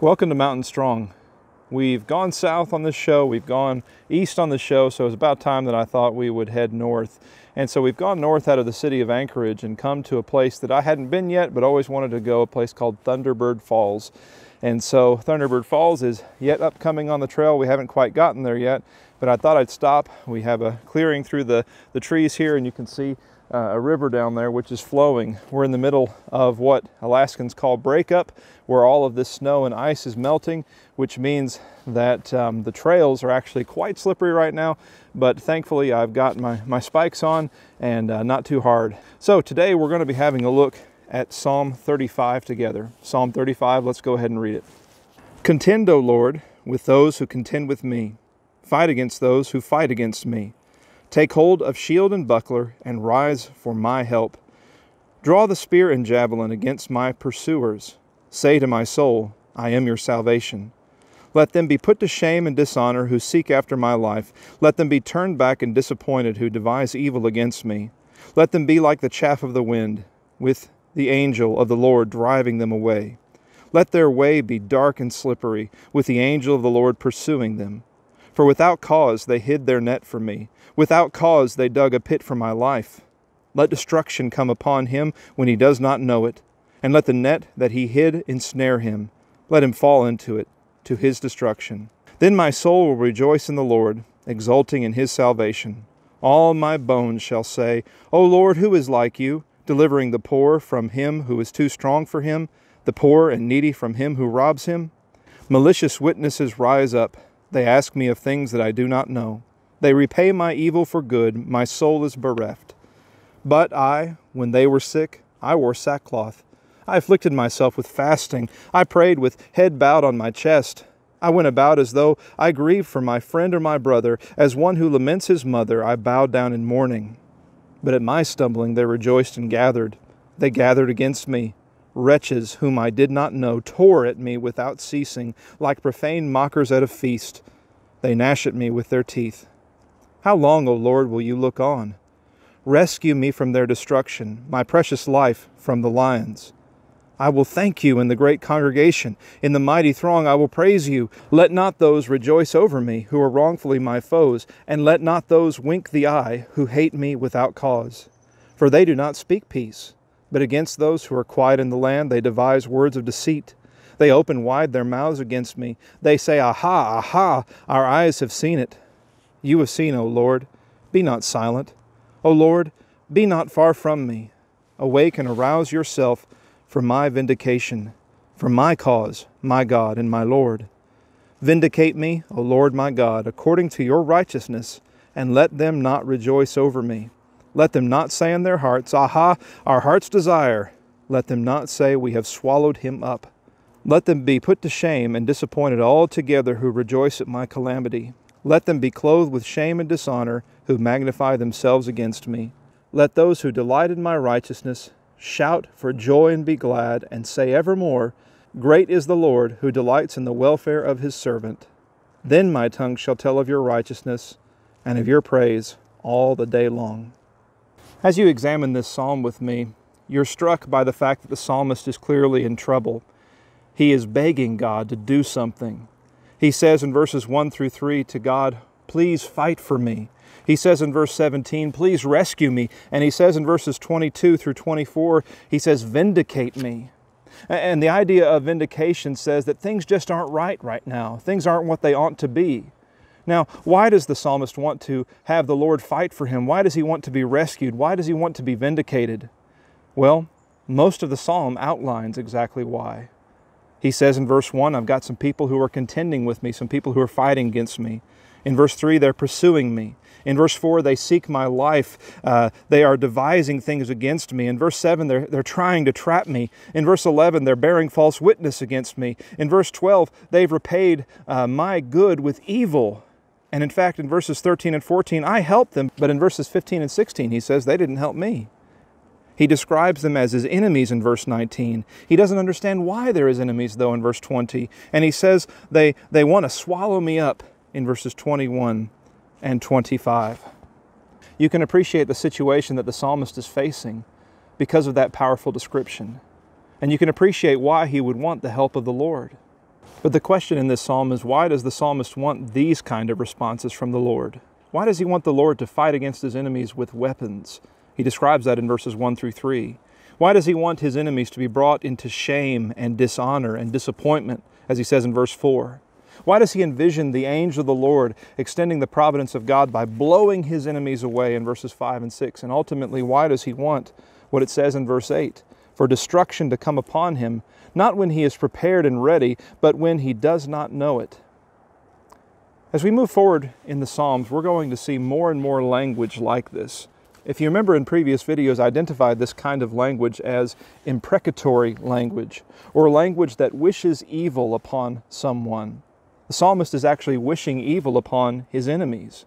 Welcome to Mountain Strong. We've gone south on this show, we've gone east on the show, so it's about time that I thought we would head north. And so we've gone north out of the city of Anchorage and come to a place that I hadn't been yet, but always wanted to go, a place called Thunderbird Falls. And so Thunderbird Falls is yet upcoming on the trail. We haven't quite gotten there yet, but I thought I'd stop. We have a clearing through the trees here, and you can see a river down there which is flowing. We're in the middle of what Alaskans call breakup, where all of this snow and ice is melting, which means that the trails are actually quite slippery right now, but thankfully I've got my spikes on and not too hard. So today we're going to be having a look at Psalm 35 together. Psalm 35, let's go ahead and read it. Contend, O Lord, with those who contend with me. Fight against those who fight against me. Take hold of shield and buckler, and rise for my help. Draw the spear and javelin against my pursuers. Say to my soul, I am your salvation. Let them be put to shame and dishonor who seek after my life. Let them be turned back and disappointed who devise evil against me. Let them be like the chaff of the wind, with the angel of the Lord driving them away. Let their way be dark and slippery, with the angel of the Lord pursuing them. For without cause they hid their net for me. Without cause they dug a pit for my life. Let destruction come upon him when he does not know it, and let the net that he hid ensnare him. Let him fall into it, to his destruction. Then my soul will rejoice in the Lord, exulting in his salvation. All my bones shall say, O Lord, who is like you, delivering the poor from him who is too strong for him, the poor and needy from him who robs him? Malicious witnesses rise up. They ask me of things that I do not know. They repay my evil for good. My soul is bereft. But I, when they were sick, I wore sackcloth. I afflicted myself with fasting. I prayed with head bowed on my chest. I went about as though I grieved for my friend or my brother. As one who laments his mother, I bowed down in mourning. But at my stumbling they rejoiced and gathered. They gathered against me. Wretches whom I did not know tore at me without ceasing, like profane mockers at a feast. They gnash at me with their teeth. How long, O Lord, will you look on? Rescue me from their destruction, my precious life from the lions. I will thank you in the great congregation. In the mighty throng I will praise you. Let not those rejoice over me who are wrongfully my foes, and let not those wink the eye who hate me without cause. For they do not speak peace. But against those who are quiet in the land, they devise words of deceit. They open wide their mouths against me. They say, Aha, aha, our eyes have seen it. You have seen, O Lord. Be not silent. O Lord, be not far from me. Awake and arouse yourself for my vindication, for my cause, my God and my Lord. Vindicate me, O Lord my God, according to your righteousness, and let them not rejoice over me. Let them not say in their hearts, Aha, our heart's desire. Let them not say, We have swallowed him up. Let them be put to shame and disappointed altogether who rejoice at my calamity. Let them be clothed with shame and dishonor who magnify themselves against me. Let those who delight in my righteousness shout for joy and be glad, and say evermore, Great is the Lord who delights in the welfare of his servant. Then my tongue shall tell of your righteousness and of your praise all the day long. As you examine this psalm with me, you're struck by the fact that the psalmist is clearly in trouble. He is begging God to do something. He says in verses 1 through 3 to God, Please fight for me. He says in verse 17, Please rescue me. And he says in verses 22 through 24, he says, Vindicate me. And the idea of vindication says that things just aren't right now. Things aren't what they ought to be. Now, why does the psalmist want to have the Lord fight for him? Why does he want to be rescued? Why does he want to be vindicated? Well, most of the psalm outlines exactly why. He says in verse 1, I've got some people who are contending with me, some people who are fighting against me. In verse 3, they're pursuing me. In verse 4, they seek my life. They are devising things against me. In verse 7, they're trying to trap me. In verse 11, they're bearing false witness against me. In verse 12, they've repaid my good with evil. And in fact, in verses 13 and 14, I helped them. But in verses 15 and 16, he says they didn't help me. He describes them as his enemies in verse 19. He doesn't understand why they're his enemies, though, in verse 20. And he says they want to swallow me up in verses 21 and 25. You can appreciate the situation that the psalmist is facing because of that powerful description. And you can appreciate why he would want the help of the Lord. But the question in this psalm is, why does the psalmist want these kind of responses from the Lord? Why does he want the Lord to fight against his enemies with weapons? He describes that in verses 1 through 3. Why does he want his enemies to be brought into shame and dishonor and disappointment, as he says in verse 4? Why does he envision the angel of the Lord extending the providence of God by blowing his enemies away in verses 5 and 6? And ultimately, why does he want what it says in verse 8? For destruction to come upon him, not when he is prepared and ready, but when he does not know it. As we move forward in the Psalms, we're going to see more and more language like this. If you remember in previous videos, I identified this kind of language as imprecatory language, or language that wishes evil upon someone. The psalmist is actually wishing evil upon his enemies.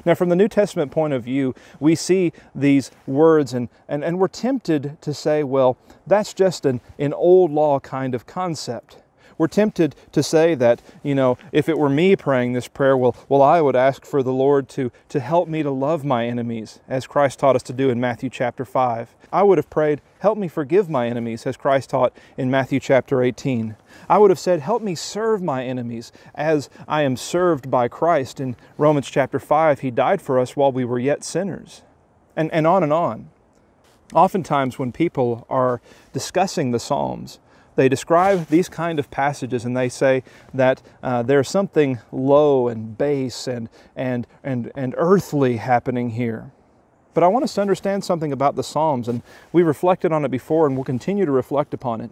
Now, from the New Testament point of view, we see these words and we're tempted to say, well, that's just an old law kind of concept. We're tempted to say that, if it were me praying this prayer, well, I would ask for the Lord to help me to love my enemies, as Christ taught us to do in Matthew chapter 5. I would have prayed, help me forgive my enemies, as Christ taught in Matthew chapter 18. I would have said, help me serve my enemies, as I am served by Christ. In Romans chapter 5, He died for us while we were yet sinners. And on and on. Oftentimes when people are discussing the Psalms, they describe these kind of passages and they say that there's something low and base and earthly happening here. But I want us to understand something about the Psalms, and we reflected on it before and we'll continue to reflect upon it.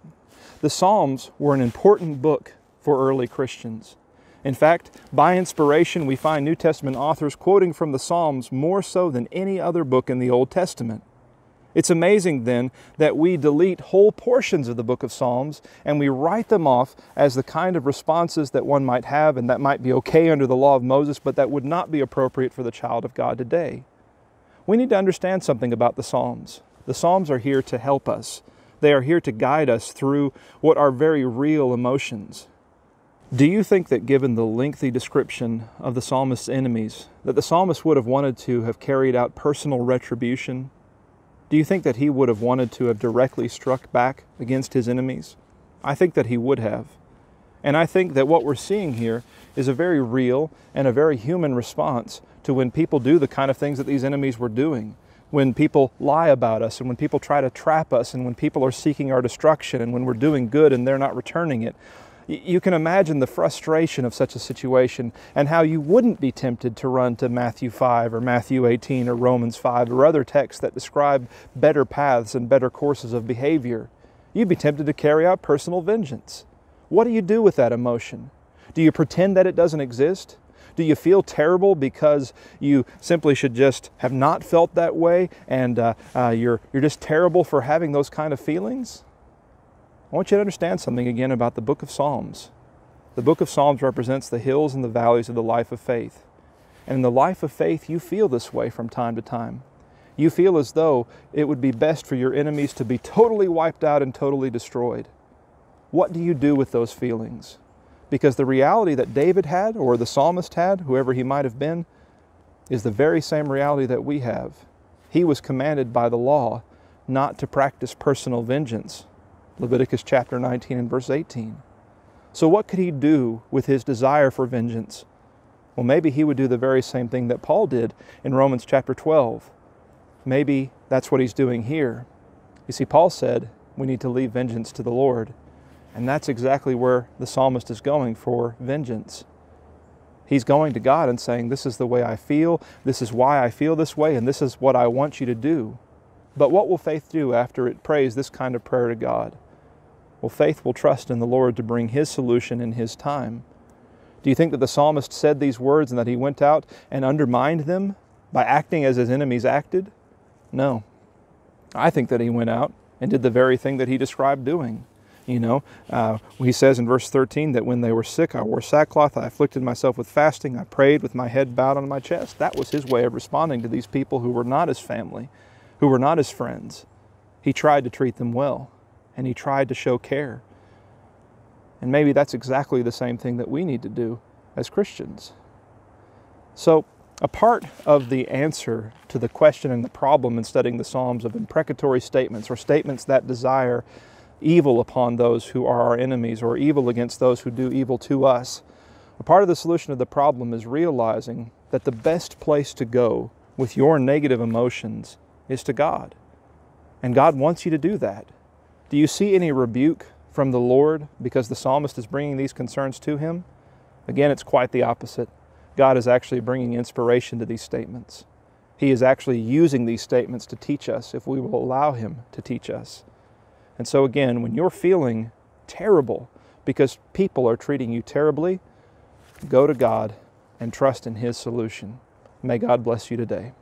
The Psalms were an important book for early Christians. In fact, by inspiration, we find New Testament authors quoting from the Psalms more so than any other book in the Old Testament. It's amazing then that we delete whole portions of the book of Psalms and we write them off as the kind of responses that one might have and that might be okay under the law of Moses, but that would not be appropriate for the child of God today. We need to understand something about the Psalms. The Psalms are here to help us. They are here to guide us through what are very real emotions. Do you think that given the lengthy description of the psalmist's enemies, that the psalmist would have wanted to have carried out personal retribution? Do you think that he would have wanted to have directly struck back against his enemies? I think that he would have. And I think that what we're seeing here is a very real and a very human response to when people do the kind of things that these enemies were doing. When people lie about us and when people try to trap us and when people are seeking our destruction and when we're doing good and they're not returning it. You can imagine the frustration of such a situation and how you wouldn't be tempted to run to Matthew 5 or Matthew 18 or Romans 5 or other texts that describe better paths and better courses of behavior. You'd be tempted to carry out personal vengeance. What do you do with that emotion? Do you pretend that it doesn't exist? Do you feel terrible because you simply should just have not felt that way and you're just terrible for having those kind of feelings? I want you to understand something again about the book of Psalms. The book of Psalms represents the hills and the valleys of the life of faith. And in the life of faith, you feel this way from time to time. You feel as though it would be best for your enemies to be totally wiped out and totally destroyed. What do you do with those feelings? Because the reality that David had, or the psalmist had, whoever he might have been, is the very same reality that we have. He was commanded by the law not to practice personal vengeance. Leviticus chapter 19 and verse 18. So what could he do with his desire for vengeance? Well, maybe he would do the very same thing that Paul did in Romans chapter 12. Maybe that's what he's doing here. You see, Paul said we need to leave vengeance to the Lord. And that's exactly where the psalmist is going for vengeance. He's going to God and saying, this is the way I feel, this is why I feel this way, and this is what I want you to do. But what will faith do after it prays this kind of prayer to God? Well, faith will trust in the Lord to bring His solution in His time. Do you think that the psalmist said these words and that he went out and undermined them by acting as his enemies acted? No. I think that he went out and did the very thing that he described doing. He says in verse 13 that when they were sick, I wore sackcloth, I afflicted myself with fasting, I prayed with my head bowed on my chest. That was his way of responding to these people who were not his family, who were not his friends. He tried to treat them well, and he tried to show care. And maybe that's exactly the same thing that we need to do as Christians. So, a part of the answer to the question and the problem in studying the Psalms of imprecatory statements, or statements that desire evil upon those who are our enemies or evil against those who do evil to us. A part of the solution to the problem is realizing that the best place to go with your negative emotions is to God. And God wants you to do that. Do you see any rebuke from the Lord because the psalmist is bringing these concerns to him? Again, it's quite the opposite. God is actually bringing inspiration to these statements. He is actually using these statements to teach us if we will allow Him to teach us. And so again, when you're feeling terrible because people are treating you terribly, go to God and trust in His solution. May God bless you today.